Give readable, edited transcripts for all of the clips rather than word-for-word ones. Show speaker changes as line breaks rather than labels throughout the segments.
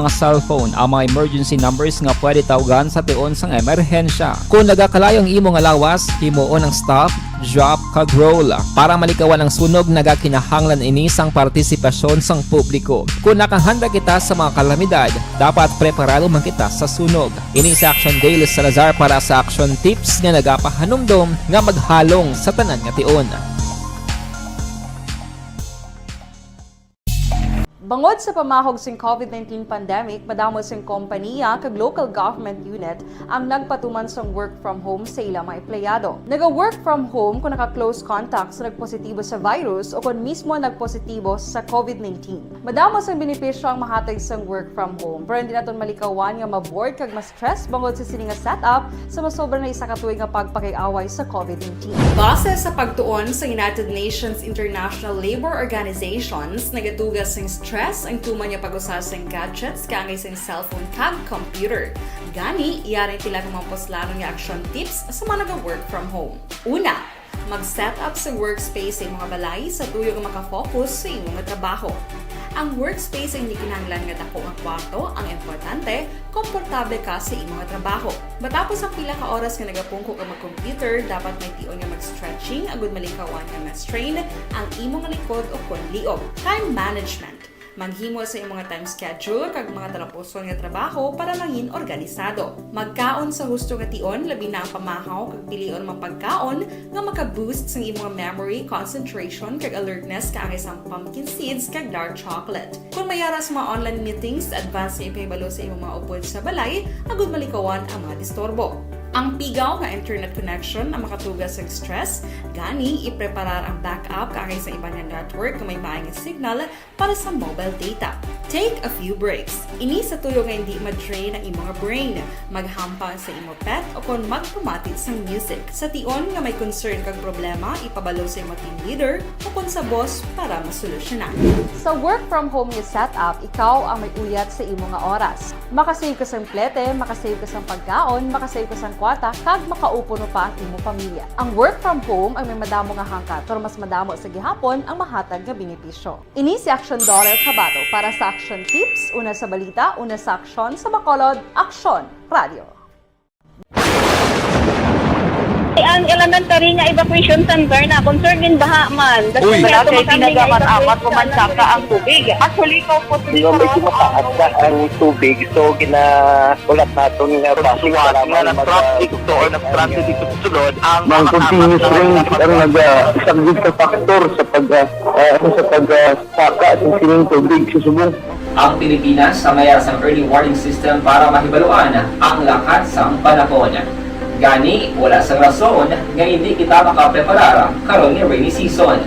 mga cellphone ang mga emergency numbers nga pwede tawagan sa tion sang emerhensya. Kung nagakalayong imo nga lawas, himuon ang stop, drop, kag roll para malikawan ang sunog nagakinahanglan ini sang partisipasyon sang publiko. Kung nakahanda kita sa mga kalamidad, dapat preparado man kita sa sunog. Ini sa Action Daily Salazar para sa action tips nga nagapahanumdom nga maghalong sa tanan nga tion.
Bangod sa pamahog sing COVID-19 pandemic, madamo sing kompanya kag local government unit ang nagpatuman sang work from home sa ilang mga empleyado. Naga-work from home kung naka-close contact sa nagpositibo sa virus o kung mismo nagpositibo sa COVID-19. Madamo sang benepisyo ang mahatag sang work from home, pero hindi naton malikawan nga ma-bored kag ma-stress bangod sa sini nga setup sa masobra na isa ka tuig nga pagpakiaway sa COVID-19. Base sa pagtuon sa United Nations International Labour Organizations, nagatugas sing stress ang tuman niya pag-usar sa gadgets kangay sa cellphone kag computer. Gani, iyarin tila ng mga poslanong nga action tips sa mga nag-work from home. Una, mag-set up sa workspace sa mga balay sa tuyo nga makafocus sa inyong trabaho. Ang workspace ay hindi kinahanglan nga dako ang kwarto, ang importante, komportable ka sa imong trabaho. Matapos ang pila ka oras nga nagapungko ka mag-computer, dapat may tion nga mag-stretching agud malikawan nga ma-strain ang imong likod o kon liog. Time management. Manghimo sa imong time schedule kag mga talapuson nga trabaho para mangin organisado. Magkaon sa husto nga tion, labi na ang pamahaw kag pilion mga pagkaon nga maka-boost sa imong memory, concentration kag alertness kaangay sa pumpkin seeds kag dark chocolate. Kung mayara sa mga online meetings, advance sa ipahibalo sa imong mga upod sa balay, agud malikawan ang mga disturbo. Ang pigaw nga internet connection ang makatugas sa stress, gani ipreparar ang backup kaangay sa ibang network kung may maayong signal para sa mobile data. Take a few breaks. Ini sa tuyo nga hindi ma-drain ang imong brain, maghampang sa imong pet o kung magpumatit sa music. Sa tion nga may concern kag problema, ipabalo sa imong team leader o kung sa boss para masolusyonan. Sa work from home nga setup, ikaw ang may uyat sa imong nga oras. Makasave ka sa plete, makasave ka sa pagkaon, makasave ka sa kwata, kag makaupo no pa ang imong pamilya. Ang work from home ay may madamo nga hangkat, pero mas madamo sa gihapon ang mahatag nga benepisyo. Ini si Action Dorel Cabato para sa Action Tips, una sa balita, una sa aksyon, sa Bacolod, Aksyon Radio.
Ang elementary nga evacuation center na concern din baha man.
Uy,
kasi pinagamat-amat pumansaka ang tubig. Actually, ko po
Di ba medyo mataas na ang tubig, so ginaulat natin nga
Pasuwat nga nag-traffic to or nag-traffic dito sa sulod ang
mang continuous range ang nag-isang ka factor sa pagsaka at sining tubig sa subong.
Ang Pilipinas sa mayroon sa early warning system para mahibaluan ang lakas ng panahon. Gani, wala sang rason nga hindi kita makapreparar karon ni rainy season.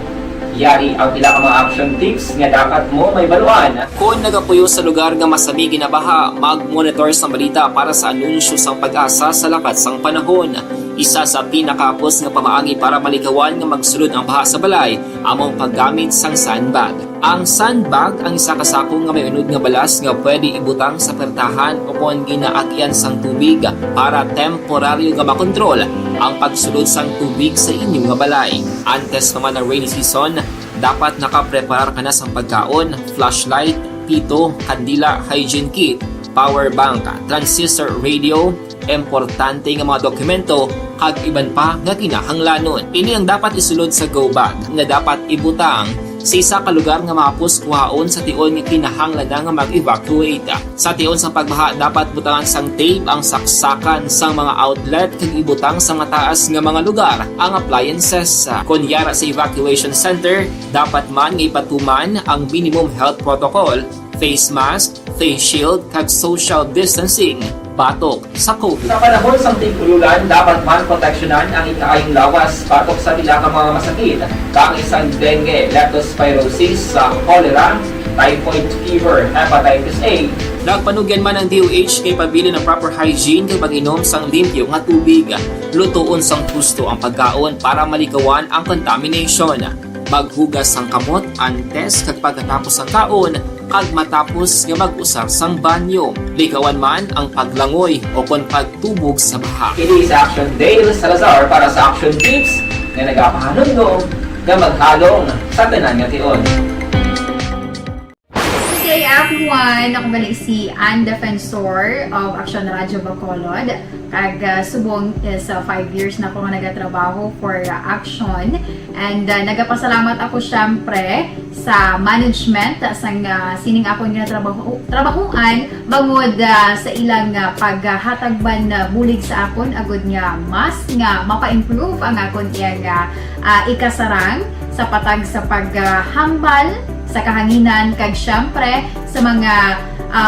Yari ang pila ka mga action tips nga dapat mo may baluan. Kung nagapuyo sa lugar nga masami ginabaha, mag-monitor sa balita para sa anunsyo sang pag-asa sa lakas sang panahon. Isa sa pinakapos nga pamaagi para malikawan nga magsulod ang baha sa balay, among paggamit sang sandbag. Ang sandbag ang isa kasako nga may unod nga balas nga pwede ibutang sa pertahan o kung ginaagyan sang tubig para temporaryo nga makontrol ang pagsulod sang tubig sa inyong nga balay. Antes naman ng rainy season, dapat nakapreparar ka na sang pagkaon, flashlight, pito, kandila, hygiene kit, power bank, transistor radio, importante nga mga dokumento kag iban pa nga kinahanglanon. Ini ang dapat isulod sa go bag nga dapat ibutang sa isa ka lugar nga mapus kuhaon sa tion nga kinahanglan nga mag-evacuate. Sa tion sa pagbaha dapat butangan sang tape ang saksakan sang mga outlet kag ibutang sa mataas nga mga lugar ang appliances. Kunyara sa evacuation center, dapat man nga ipatuman ang minimum health protocol, face mask, face shield kag social distancing batok sa COVID. Sa panahon sa tigululan, dapat man proteksyonan ang ikaayong lawas batok sa pila ka mga masakit, kang isang dengue, leptospirosis, cholera, typhoid fever, hepatitis A. Nagpanugyan man ang DOH kay pabili ng proper hygiene kay pag-inom sang limpyo nga tubig. Lutuon sang gusto ang pagkaon para malikawan ang contamination. Maghugas sang kamot antes kag pagkatapos ang kaon kag matapos nga mag-usar sang banyo. Likawan man ang paglangoy o kon pagtubog sa baha. It is Action Dale Salazar para sa Action Tips na nagapahanundong nga maghalong sa tanan nga tion.
Today, after
everyone, ako gali si Ann Defensor of Action Radio Bacolod. Kag subong sa 5 years na ako nga nagatrabaho for Action. And nagapasalamat ako syempre sa management sang sining ako nga trabahuan bangod sa ilang paghatagban bulig sa akon agud nga mas nga mapa-improve ang akon iyang ikasarang sa patag sa paghambal sa kahanginan kag syempre sa mga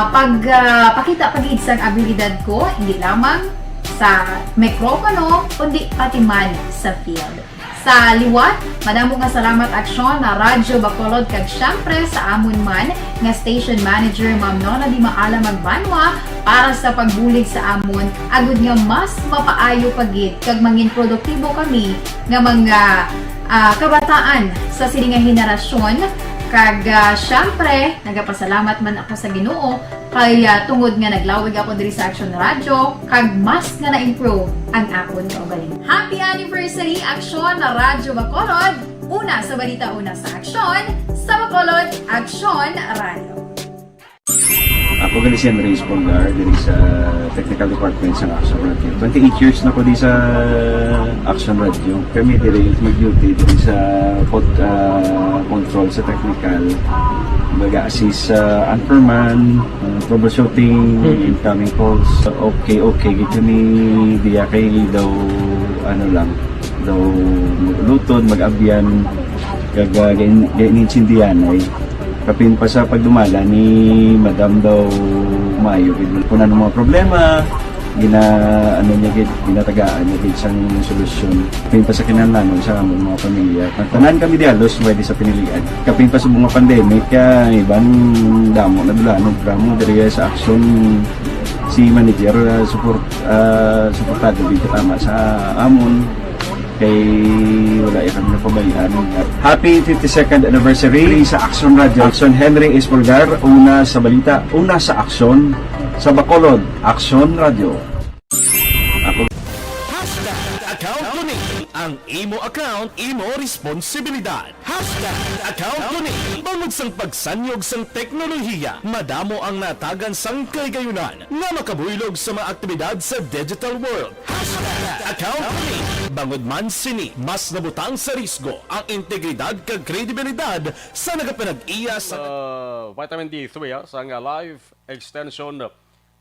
pagpakita pagid sang abilidad ko hindi lamang sa mikropono kundi pati man sa field. Sa liwat, madamo nga salamat Aksyon na Radyo Bacolod kag syempre sa amon man nga station manager Ma'am Nona Di Maala Magbanwa para sa pagbulig sa amon agud nga mas mapaayo pagid kag mangin produktibo kami nga mga kabataan sa sining nga henerasyon. Kag syempre, nagapasalamat man ako sa Ginoo kay tungod nga naglawig ako diri sa Action Radio kag mas nga na-improve ang akon kaugalingon. Happy anniversary Action na Radyo Bacolod! Una sa balita, una sa Action, sa Bacolod, Action Radio.
Ako gali si Andres Polgar diri sa Technical Department sa Action Radio. 28 years na ko di sa Action Radio. Kami diri mag-duty diri sa control sa technical. Mag-assist sa anchorman, troubleshooting, incoming calls. Okay. Gito ni diya kay daw daw lutod, mag-abyan, ganinsindihan ay kapin pa sa pagdumala ni Madam daw Mayo kung ano mga problema ginatagaan niya gid sang solusyon kapin pa sa kinahanglan sa among mga pamilya tanan kami dialos pwede sa pinilian kapin pa sa mga pandemic ibang damo na dulanog gramo diri sa Action si manager suportado gid tama sa amon kay wala kami napabayaan. Happy 52nd anniversary sa Action Radio. Action Henry Espolgar, una sa balita, una sa Action, sa Bacolod, Action Radio. Ako
Account ko ni ang imo account, imo responsibilidad. Account ko ni bangod sang pagsanyog sang teknolohiya, madamo ang natagan sang kaygayunan nga makabuylog sa mga aktibidad sa digital world. Account ko ni bangod man sini mas nabutang sa risgo ang integridad kag kredibilidad sa nagapanag-iya sa
vitamin D3 sa live extension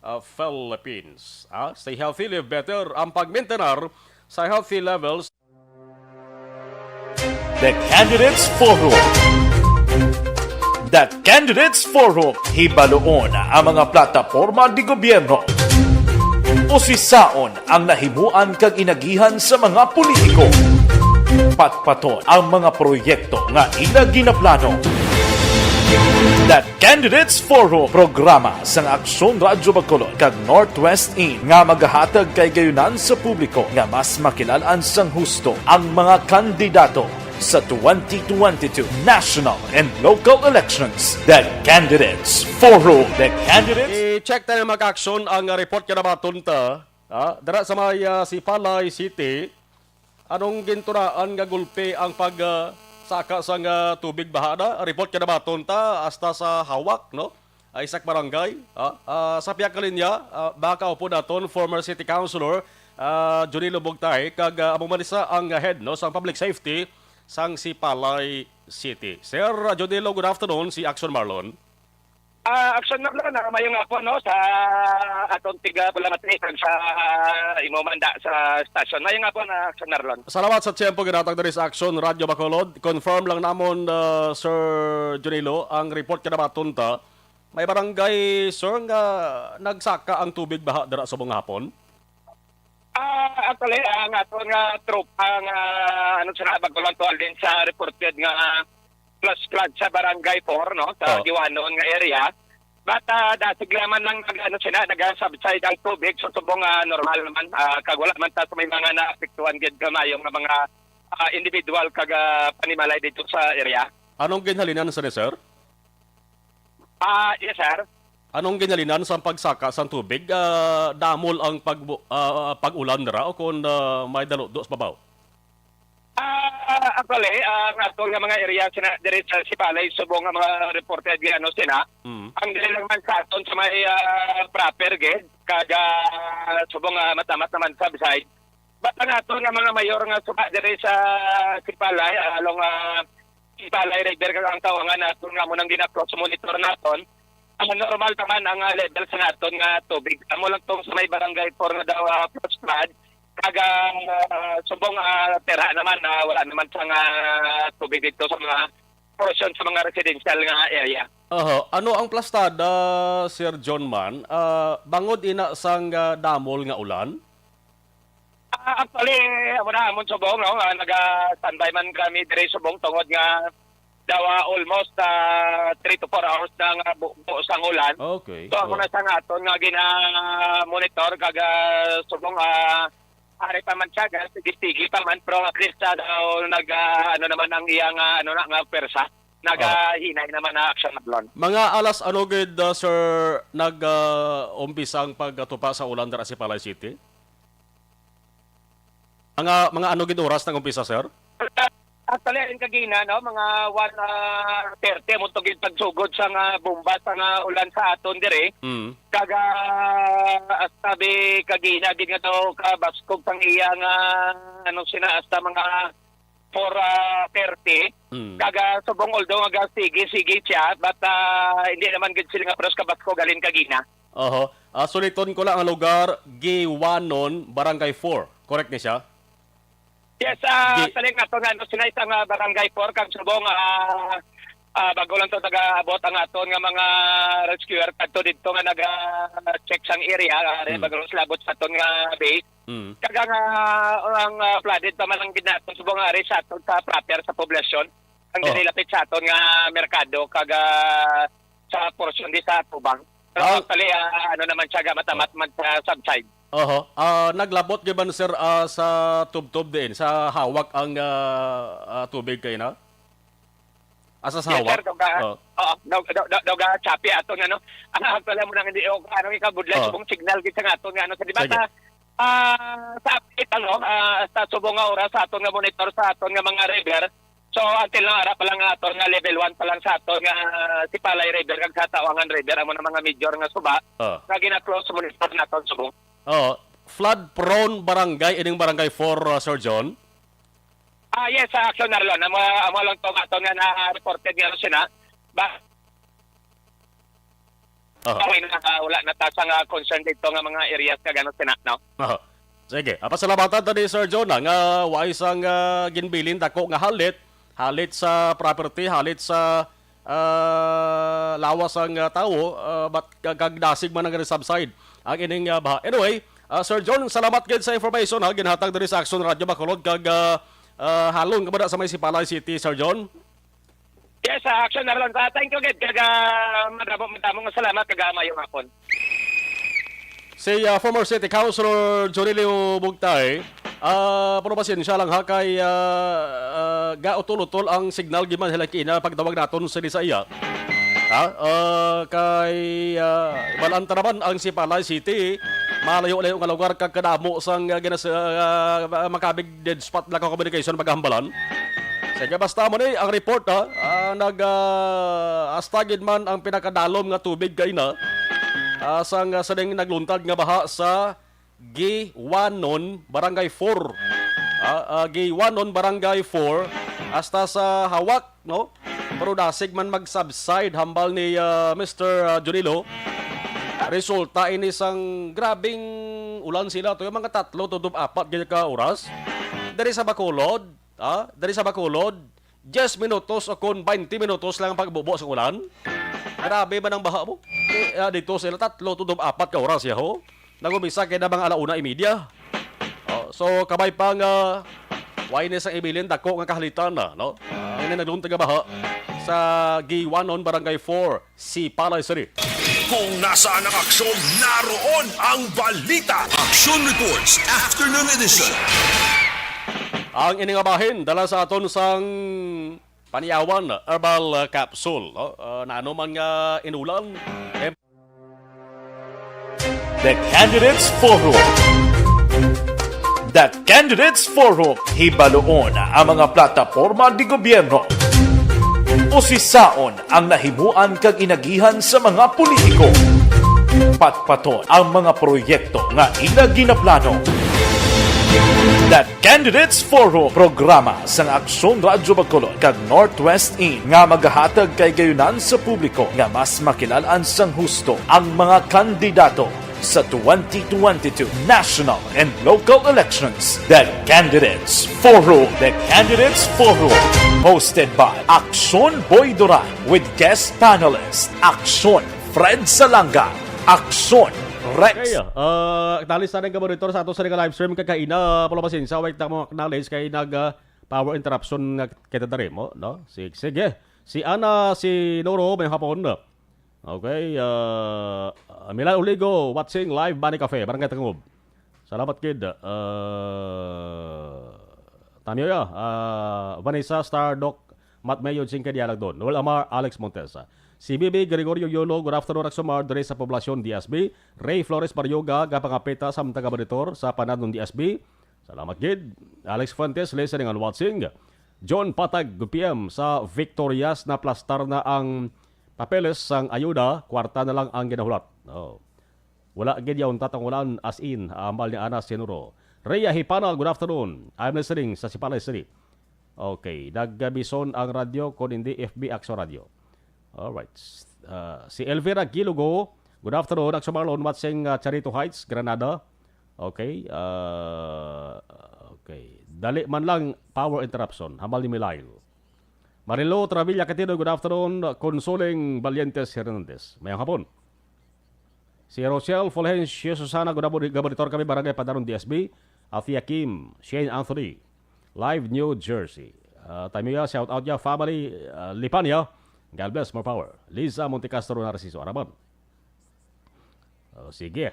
of Philippines. Stay healthy, live better ang pagmaintenar sa healthy levels.
The Candidates Forum. The Candidates Forum hibaloon ang mga plataporma di gobyerno. Usisaon ang nahimuan kag inagihan sa mga politiko. Patpaton ang mga proyekto nga ila ginaplano. The Candidates Forum programa sang Aksyon Radio Bacolod kag Northwest In nga magahatag kay gayunan sa publiko nga mas makilalan sang husto ang mga kandidato sa 2022 national and local elections. The Candidates Forum. The Candidates
I-check tayo mag-action ang report ka na matunta. Dara sa may Sipalay City, anong ginturaan nga gulpe ang pagsaka sa tubig bahada? Report ka na matunta hasta sa Hawak, no? Isak Barangay. Sa Piakalinya, baka upo naton former City Councilor Junilo Bugtay, kag amumanisa ang head no, sa public safety sang Sipalay City. Sir Junilo, good afternoon. Si Action Marlon.
Action na lang, nakamayong ako no, sa atong tiga Pulamatrisang sa imomanda sa stasyon. Mayong ako na Action Narlon.
Salamat sa tiyempo ginatag diri sa Action Radio Bacolod. Confirm lang namon, Sir Junilo, ang report ka na matunta. May barangay, sir, nga nagsaka ang tubig baha dira sa buong hapon?
Actually, ang atong troop, ang sa Bacolod din sa reported nga plus flood sa barangay 4 no sa Giwanon nga area. But dasiglaman lang nag-subside ang tubig so subong normal naman kag wala man ta sa may mga naapektuhan gid gamayong nga mga individual kag panimalay dito sa area.
Anong ginhalinan sa sir?
Yes sir.
Anong ginhalinan sa pagsaka sa tubig? Damol ang pag-ulan dira o kung may dalo sa babaw?
Actually, ang atong nga mga area dire sa Sipalay subong nga mga reported ano sina. Ang dili lang man sa aton sa may proper gid kaga subong matamat naman sa side. But ang aton nga mga mayor nga suba dire sa Sipalay along Sipalay River kag ang tawangan naton nga mo nang gina-cross monitor naton. Ang normal naman ang level sa naton nga tubig. Amo lang tong sa may barangay 4 nga daw flash flood. Kaga subong tera naman wala naman sa tubig dito sa mga portion sa mga residential nga area.
Ano ang plastada, Sir John man? Bangod ina sang damol nga ulan?
Actually, muna amon subong no, naga-standby man kami dire subong tungod nga daw almost 3 to 4 hours na nga buo sang ulan.
Okay.
So ako na sa aton nga gina-monitor kaga subong ari pa man siya, sige pa man, pero at least daw ano naman ang iyang nga persa. Nagahinay naman na action na blon.
Mga alas ano gid, sir, nag-umpisa ang pagtupa sa ulan dara sa Sipalay City? Mga ano gid oras nang umpisa, sir?
Actually, ang kagina, no, mga 1:30 mo gid pagsugod sa bomba sa ulan sa aton dire. Kaga astabi kagina gid nga daw kabaskog pang iya nga ano sina hasta mga 4:30. Kaga subong although nga sige siya but hindi naman gid sila nga pros kabaskog galin kagina.
Suliton ko lang ang lugar Giwanon, Barangay 4. Correct ni siya?
Yes, saling ato nga sila isang barangay 4 kag subong bago lang to taga-abot ang aton nga mga rescuer kadto dito nga naga-check sang area bago sila abot sa aton nga base. Kaga nga ang flooded pa man ang ginaton subong ari sa aton sa proper sa poblasyon ang dilapit sa aton nga merkado kaga sa portion di sa Tubang. Pero actually ano naman siya matamat man sa subside.
Naglabot gyud sir sa tubtob din sa hawak ang tubig kay na? Asa sa hawak?
Yes, sir, chapi aton ano. Actually mo nang hindi ano ikabudlay subong signal gid sa aton nga ano sa dibata. Sa update sa subong nga oras sa aton nga monitor sa aton nga mga river. So until na ara pa lang aton nga level 1 pa lang sa aton nga Sipalay River kag sa Tawangan River amo na mga major nga suba nga gina-close monitor naton subong.
Flood prone barangay ining barangay 4 Sir John.
Yes, sa action na ron. Amo lang to aton nga na-reported nga sina. Okay na wala na ta nga concern dito nga mga areas ka gano sina no.
Sige, pasalamatan tani Sir John nga wa isang ginbilin dako nga halit sa property, halit sa lawas ang tao, but kagdasig man ang subside ang ining baha. Anyway, Sir John, salamat gid sa information ginhatag diri sa Action Radio Bacolod kag halong kabada sa may Sipalay City, Sir John.
Yes, action na ron. Thank you gid kag madamong salamat kag mayong hapon.
Si former City Councilor Jonilio Bugtay, pero pasensya lang kay gautol-utol ang signal giman hilakina pagtawag naton sa Bisaya. Kay balanta naman ang Sipalay City, malayo-layo nga lugar kag kadamo sang makabig dead spot lang communication paghambalan. Sige, basta mo ni ang report astagid man ang pinakadalom nga tubig kay na sang sadeng nagluntad nga baha sa Giwanon Barangay 4. Giwanon Barangay 4 hasta sa hawak no. Pero dasig man mag-subside hambal ni Mr. Junilo. Resulta ini sang grabing ulan sila to yung mga 3 to 4 gid ka oras. Dari sa Bacolod, dari sa Bacolod 10 minutos o kon 20 minutos lang ang pagbubo sa ulan. Grabe man ang baha mo. Dito sila 3 to 4 ka oras yaho. Nagumisa kay na mga 1:30. So kabay pang wine sa ibilin dako nga kahalitan na no. Ini nagluntad nga baha sa Giwanon Barangay 4, Sipalay City.
Kung nasaan ang aksyon, naroon ang balita. Action Reports Afternoon Edition.
Ang iningabahin dala sa aton sang Paniyawan Herbal Capsule. Na ano man nga inulan.
The Candidates Forum. The Candidates Forum, hibaloon ang mga plataporma di gobyerno. Usisaon ang nahimuan kag inagihan sa mga politiko. Patpaton ang mga proyekto nga ila ginaplano. The Candidates Forum, programa sang Aksyon Radyo Bacolod kag Northwest In nga magahatag kay gayunan sa publiko nga mas makilalaan sang husto ang mga kandidato sa 2022 national and local elections. The Candidates Forum. The Candidates Forum. Hosted by Aksyon Boy Duran with guest panelist Aksyon Fred Salanga, Aksyon Rex.
Okay, acknowledge na rin ka monitor sa ato sa live stream kakaina palabasin sa wait na mo acknowledge kay power interruption nga kita dari mo, no? Sige. Si Ana, si Noro may hapon na. Okay, Milan Uligo watching live Bani Cafe, Barangay Tangob. Salamat kid. Tanyo ya, Vanessa Stardock, Matt Mayo Jinka Dialag doon. Noel Amar, Alex Montesa. Si Bibi Gregorio Yolo, good afternoon Raksomar, dere sa poblasyon DSB. Ray Flores Baryoga, gapangapeta sa mga taga-monitor sa panadong DSB. Salamat kid. Alex Fuentes, listening and watching. John Patag, PM sa Victorias na plastar na ang papeles sang ayuda, kwarta na lang ang ginahulat. Oh. Wala gid yaon tatangulan as in, amal ni Ana Sinuro. Rhea Hipanal, good afternoon. I'm listening sa Sipalay City. Okay, nagbison ang radyo kung hindi FB Akso Radio. Alright. Si Elvira Gilugo, good afternoon. Akso Marlon, watching Charito Heights, Granada. Okay. Okay. Dali man lang power interruption. Hamal ni Milail. Marilo Travilla Catino, good afternoon. Consoling Valientes Hernandez. Mayang hapon. Si Rochelle Fulgencio Susana, good afternoon. Gabonitor kami, Barangay Padaron DSB. Althea Kim, Shane Anthony, Live New Jersey. Tayo shout out ya, family Lipanya. God bless, more power. Liza Montecastro Narciso, Araban. Sige.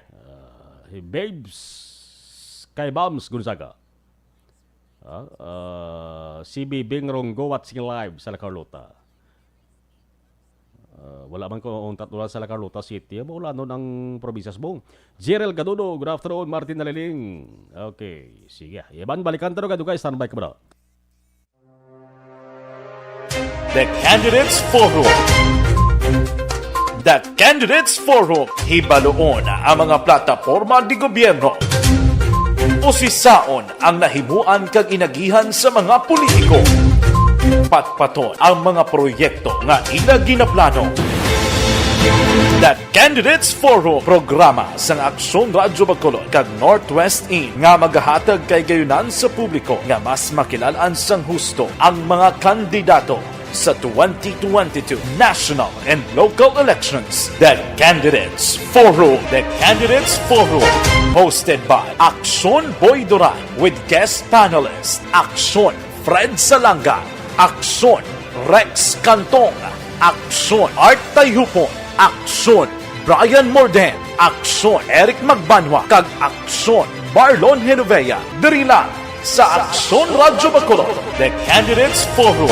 Babes kay Bams Gonzaga. CB Bingrong Go Watching Live sa La Carlota. Wala man ko ang tatulan sa La Carlota City. Wala nun ang probinsya Bong. Jerel Gadudo, good afternoon. Martin Naliling. Okay, sige. Iban, balikan taro ka guys. Standby ka ba?
The Candidates Forum. The Candidates Forum, hibaloon ang mga plataporma di gobyerno. Usisaon ang nahimuan kag inagihan sa mga politiko. Patpaton ang mga proyekto nga ila ginaplano. The Candidates Forum, programa sang Aksyon Radyo Bacolod kag Northwest In nga magahatag kay gayunan sa publiko nga mas makilalaan sang husto ang mga kandidato sa 2022 national and local elections. The Candidates Forum. The Candidates Forum. Hosted by Aksyon Boy Duran with guest panelist Aksyon Fred Salanga, Aksyon Rex Cantong, Aksyon Art Tayhupon, Aksyon Brian Morden, Aksyon Eric Magbanwa, kag Aksyon Marlon Genovea. Diri lang sa Aksyon Radyo Bacolod. The Candidates Forum.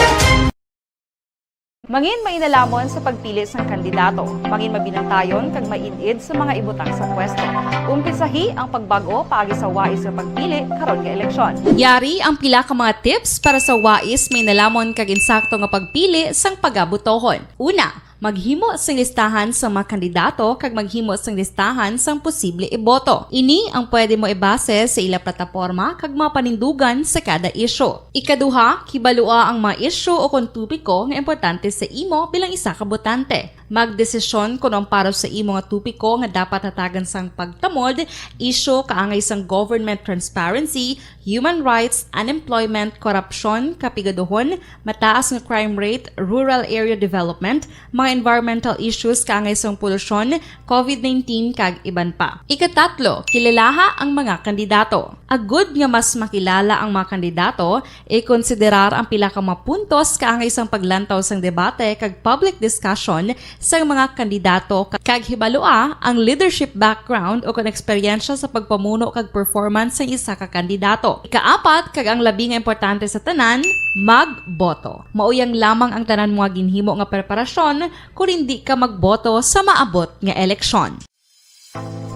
Mangin mainalamon sa pagpili sang kandidato, mangin mabinantayon kag mainid sa mga ibutang sa pwesto. Umpisahi ang pagbago paagi sa wais sa pagpili karon nga eleksyon.
Yari ang pila ka mga tips para sa wais may nalamon kag insakto nga pagpili sang pagabutohon. Una, maghimo sang listahan sa mga kandidato kag maghimo sang listahan sang posible iboto. Ini ang pwede mo ibase sa ila plataporma kag mga panindugan sa kada isyu. Ikaduha, kibalua ang mga isyu o kontupiko nga importante sa imo bilang isa ka botante. Magdesisyon kung ang para sa imo nga tupiko nga dapat hatagan sang pagtamod, isyu kaangay sang government transparency, human rights, unemployment, korupsyon, kapigaduhon, mataas nga crime rate, rural area development, mga environmental issues kaangay sang polusyon, COVID-19 kag iban pa. Ikatatlo, kilalaha ang mga kandidato. Agud nga mas makilala ang mga kandidato, i-konsiderar ang pila ka mga puntos kaangay sang paglantaw sang debate kag public discussion sa mga kandidato kag hibalua ang leadership background o kung eksperyensya sa pagpamuno kag performance sa isa ka kandidato. Ikaapat kag ang labi nga importante sa tanan, magboto. Mauyang lamang ang tanan mga ginhimo nga preparasyon kung hindi ka magboto sa maabot nga eleksyon.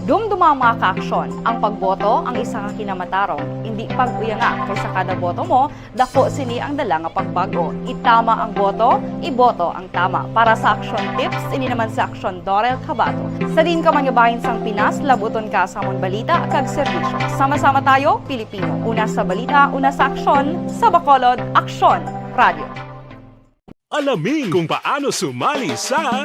Dumduma ang mga kaaksyon. Ang pagboto ang isa ka kinamatarong. Hindi pag-uya nga kaysa kada boto mo, dako sini ang dala nga pagbago. Itama ang boto, iboto ang tama. Para sa action tips, ini naman sa action Dorel Cabato. Sa din ka manyabahin sang Pinas, labuton ka sa amon balita kag serbisyo. Sama-sama tayo, Pilipino. Una sa balita, una sa aksyon, sa Bacolod, Aksyon Radio.
Alamin kung paano sumali sa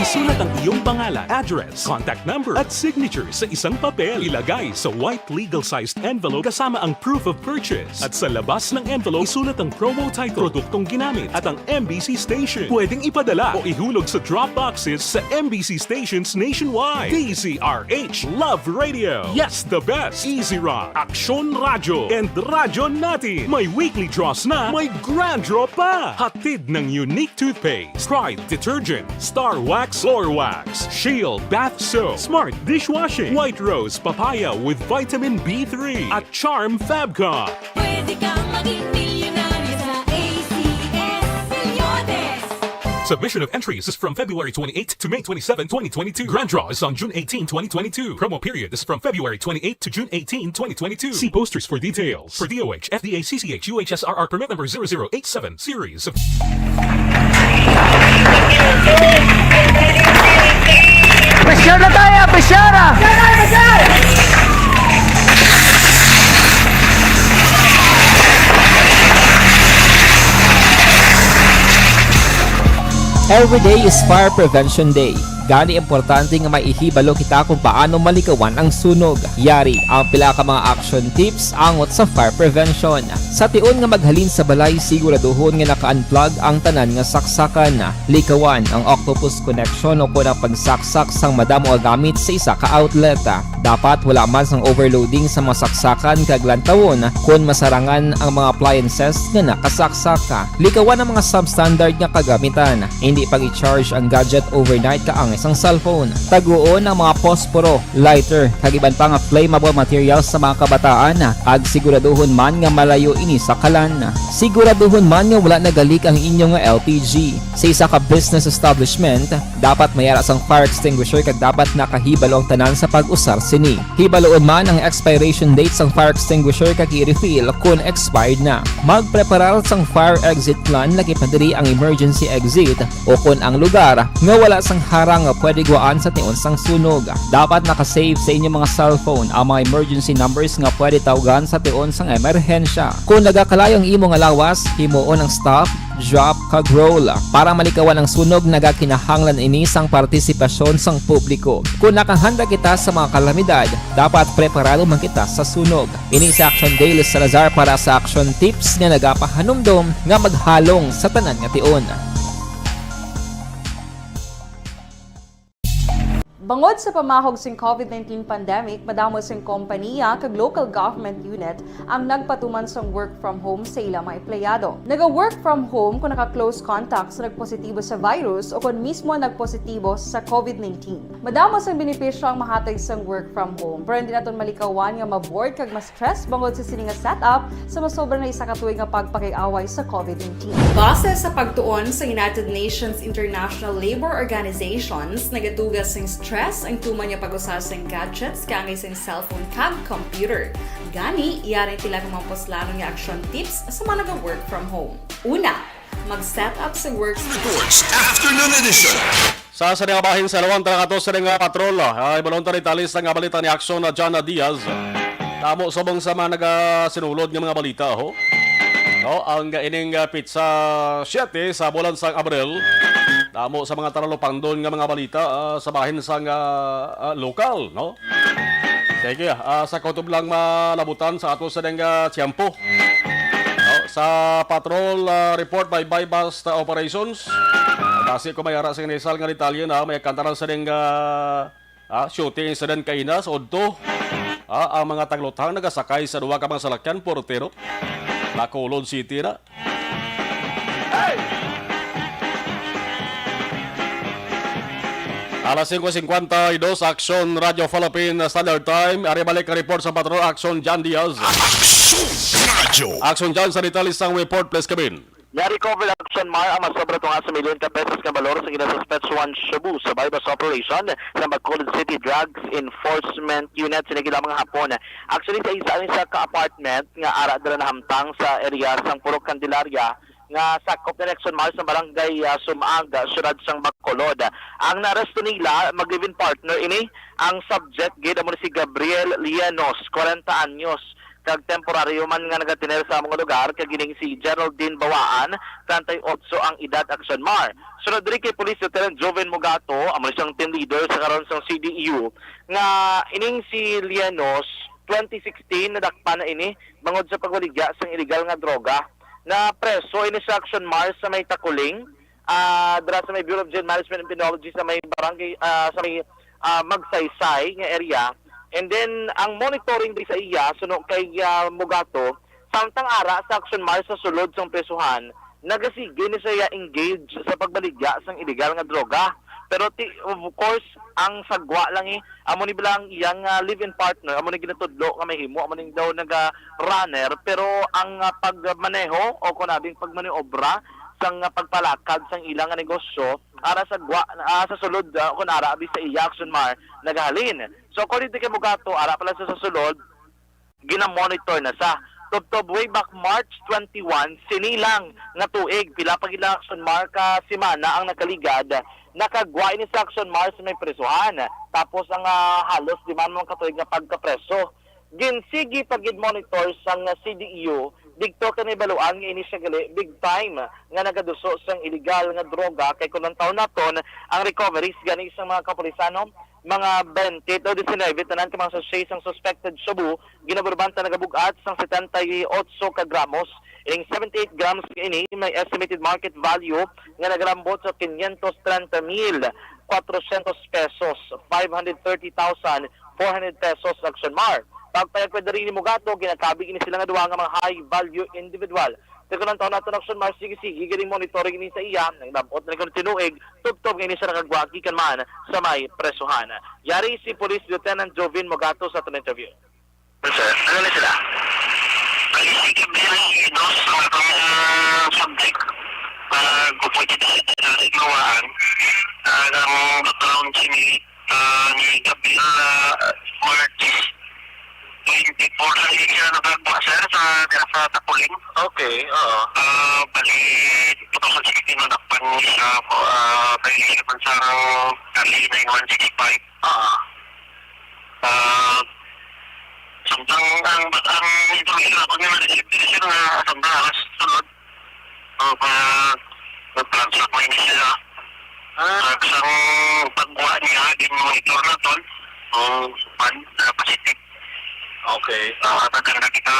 Isulat ang iyong pangalan, address, contact number at signature sa isang papel. Ilagay sa white legal-sized envelope kasama ang proof of purchase. At sa labas ng envelope, isulat ang promo title, produktong ginamit at ang MBC station. Pwedeng ipadala o ihulog sa drop boxes sa MBC stations nationwide. DZRH Love Radio. Yes, the best. Easy Rock, Aksyon Radyo, and Radyo Natin. May weekly draws na, may grand draw pa. Hatid ng unique toothpaste, Pride Detergent, Star Wax Floor Wax, Shield Bath Soap, Smart Dishwashing, White Rose Papaya with Vitamin B3 at Charm Fabcon.
Pwede kang maging milyonaryo sa ACS Milyones.
Submission of entries is from February 28 to May 27, 2022. Grand draw is on June 18, 2022. Promo period is from February 28 to June 18, 2022. See posters for details. For DOH, FDA, CCH, UHSRR permit number 0087 series of...
Pressure na tayo! Pressure na!
Every day is Fire Prevention Day. Gani importante nga maihibalo kita kung paano malikawan ang sunog. Yari ang pila ka mga action tips angot sa fire prevention. Sa tion nga maghalin sa balay, siguraduhon nga naka-unplug ang tanan nga saksakan. Likawan ang octopus connection o kung ang pagsaksak sang madamo nga gamit sa isa ka outlet. Dapat wala man sang overloading sa mga saksakan kag lantawon kung masarangan ang mga appliances nga nakasaksaka. Likawan ang mga substandard nga kagamitan. Hindi pag i-charge ang gadget overnight kaang isang cellphone. Taguon ang mga posporo, lighter, kag iban pa nga flammable materials sa mga kabataan. Ag siguraduhon man nga malayo ini sa kalan. Siguraduhon man nga wala nagalik ang inyong LPG. Sa isa ka business establishment, dapat mayara sang fire extinguisher kag dapat nakahibalo ang tanan sa pag-usar sini. Hibaloon man ang expiration date sang fire extinguisher kag i-refill kung expired na. Magpreparar sang fire exit plan lagi pa diri ang emergency exit o kung ang lugar nga wala sang harang nga pwede guaan sa tion sang sunog. Dapat nakasave sa inyong mga cellphone ang mga emergency numbers nga pwede tawagan sa tion sang emerhensya. Kung nagakalayo ang imong alawas, himuon ang stop, drop, kag roll. Para malikawan ang sunog, nagakinahanglan ini sang partisipasyon sang publiko. Kung nakahanda kita sa mga kalamidad, dapat preparado man kita sa sunog. Ini sa Action Daily Salazar para sa action tips nga nagapahanumdom nga maghalong sa tanan nga tion.
Bangod sa pamahog sing COVID-19 pandemic, madamo sing kompanya kag local government unit ang nagpatuman sang work from home sa ilang mga empleyado. Naga-work from home kung naka-close contact sa nagpositibo sa virus o kung mismo nagpositibo sa COVID-19. Madamo sang benepisyo ang mahatag sang work from home, pero hindi naton malikawan nga ma-bored kag ma-stress bangod sa sini nga setup sa masobra na isa ka tuig nga pagpakiaway sa COVID-19. Base sa pagtuon sa United Nations International Labour Organizations, nagatugas sing stress ang tuman niya pag-usar sa gadgets kangay sa cellphone kag computer. Gani, iyarin tila ng mga poslanong nga action tips sa mga nag-work from home. Una, mag-set up sa
Sports Afternoon Edition.
Sa nga bahin sa lawang takato sa nga patrol, ay voluntary talis nga balita ni Aksyon na Jana Diaz. Tamo sobong sa mga nagasinulod ng mga balita, ho. No, ang ining pizza 7 sa bulan sang Abril. Tamo sa mga taralupang doon nga mga balita sa bahin sang lokal, no? Sige, sa kutob lang malabutan sa ato sa nga tiyempo. No, sa patrol report by bypass operations. Kasi kung may ara sa Nesal nga detalye na may kantaran sa nga shooting sa den kainas odto. Ang mga taglotang nagasakay sa duwa ka mga salakyan portero. Bacolod City na. Hey! Alas 5:52, Action Radio Philippine Standard Time. Ari balik ang report sa Patrol Action Jan Diaz.
Action Radio.
Action Jan sa detalis ng report, please come in.
Na-recover ng Action Mar ang masobra tunga sa milyon ka pesos nga balor sa ginasuspetsuan Shabu sa bypass operation sa Bacolod City Drugs Enforcement Unit sa nagilang mga hapon. Actually, sa isa ka-apartment nga ara dala na hamtang sa area sang Purok Candelaria nga sakop na Action Mar sa barangay Sumaag, syudad sang Bacolod. Ang naresto nila, mag-live-in partner ini, ang subject, gida mo si Gabriel Lianos, 40 anyos, kag temporaryo man nga nagatiner sa mga lugar kag gining si Geraldine Bawaan 38 ang edad. Action Mar sunod diri kay Police Lieutenant Joven Mugato amo siyang team leader sa karon sang CDU nga ining si Lianos 2016 nadakpan na ini bangod sa pagwaligya sang illegal nga droga na preso ini sa Action Mar sa may Takuling dira sa may Bureau of Jail Management and Penology sa may barangay sa may Magsaysay nga area. And then, ang monitoring di sa iya, sunod kay Mugato, samtang ara sa Action Mar sa sulod sang presuhan, nagasige ni siya engage sa pagbaligya sang illegal nga droga. Pero of course, ang sagwa lang amo ni bilang iyang live-in partner, amo ni ginatudlo nga may himo, amo ni daw naga-runner, pero ang pagmaneho o kunabing pagmaniobra sang pagpalakad sang ilang nga negosyo ara sa sa sulod kun ara abi sa iya Action Mar nagahalin. So according to kay Mugato, ara pala sa sulod gina-monitor na sa tubtob way back March 21 sinilang nga tuig pila pa gila Action Mar ka semana ang nakaligad nakagwa ini sa Action Mar sa may presuhan. Tapos ang halos di man mga katuig nga pagkapreso ginsigi pagid monitor sang CDEO digto kanay baluan nga ini siya gali big time nga nagaduso sang illegal nga droga kay kunang taon naton ang recoveries gani sa mga kapulisano mga 20 o 19 tanan ka mga sachet sang suspected shabu ginaburbanta nagabugat sang 78 ka gramos ing 78 grams ini may estimated market value nga nagrambot sa 530,400 pesos 530,400 pesos. Action Mar pagpayag pwede rin ni Mugato, ginakabig ini sila nga duwa nga mga high-value individual. Sa kunang taon natin Action Mar, sige-sige, giling monitoring ini sa iya, nang nabot na rin tinuig, tub-tub nga ini siya nakagwagi kan man sa may presuhan. Yari si Police Lieutenant Jovin Mugato sa itong interview. Sir, ano na sila? Ay, si Gabriel Lianos, ang subject, pag-uputi sa igawaan, ang background ni Gabriel March 24 na siya nagagwa sir sa Takuling. Okay, oo. Bali, ito sa 16 na nakpan siya kaya naman sa kali 9165. Samtang ang information ako niya na-receive siya na samtang alas sunod. Mag-transfer ko ini siya. Sa pagbuha niya, din-monitor na ton. Positive. Okay. Maganda kita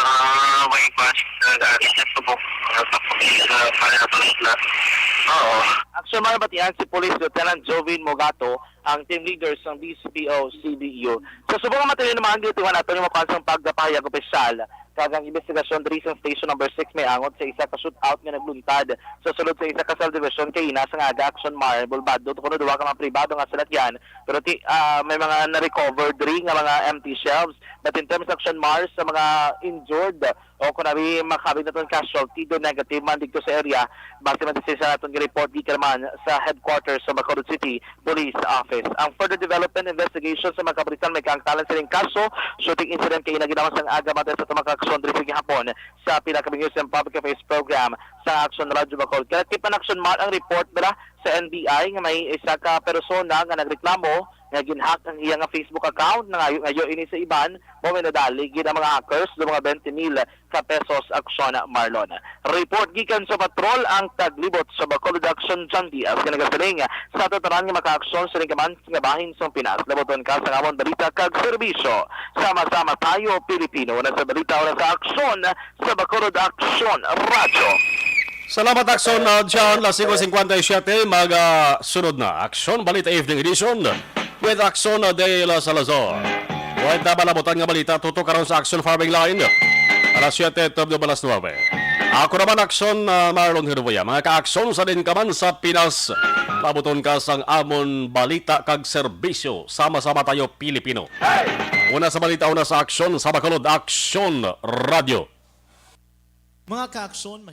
may batch dari sa tubok tapos para sa pala. Oo. Action Mar batian si Police Lieutenant Jovin Mugato ang team leader ng DCPO CDU. Sa subong matalino naman dito nga nato yung mapansang pagpahayag opisyal kagang investigasyon diri sa station number 6 may angot sa isa ka shootout nga nagluntad sa sulod sa isa ka subdivision kay ina sa nga Action Mar Bulbado kuno duwa ka mga pribado nga salatyan pero may mga na-recover diri nga mga empty shelves but in terms of Action Mar sa mga injured o kung nabi makabig na itong casualty do negative man dito sa area base man sa itong report di man sa headquarters sa Bacolod City Police Office. Ang further development investigation sa mga kabritan may kaangtalan silang kaso shooting incident kay naginawa sang aga matay sa tumakakasyon diri sa hapon sa pinakabing news and public affairs program sa Action Radio Bacolod. Kaya tipan Action Mar ang report bala sa NBI nga may isa ka persona nga nagreklamo nga ginhack ang iyang Facebook account na ngayon ini sa iban mo may nadali gid ang mga hackers do mga 20,000 ka pesos. Action Marlon. Report gikan sa patrol ang taglibot sa Bacolod Action John Diaz nga nagasaling sa totoran nga maka-aksyon sa lingkaman nga bahin sa Pinas. Laboton ka sa amon balita kag serbisyo. Sama-sama tayo Pilipino na sa balita o sa aksyon sa Bacolod Action Radio.
Salamat Action John, las 5:57 sunod na Action Balita Evening Edition with Action de la Salazar. Huwag na malabutan nga balita, tutok karon sa Action Farming Line, alas 7, top 9. Ako naman Action Marlon Hiruya. Mga ka-aksyon sa din ka man sa Pinas, labuton ka sang amon balita kag serbisyo. Sama-sama tayo Pilipino. Una sa balita, una sa Action, sa Bacolod Action Radio.
Mga ka-aksyon,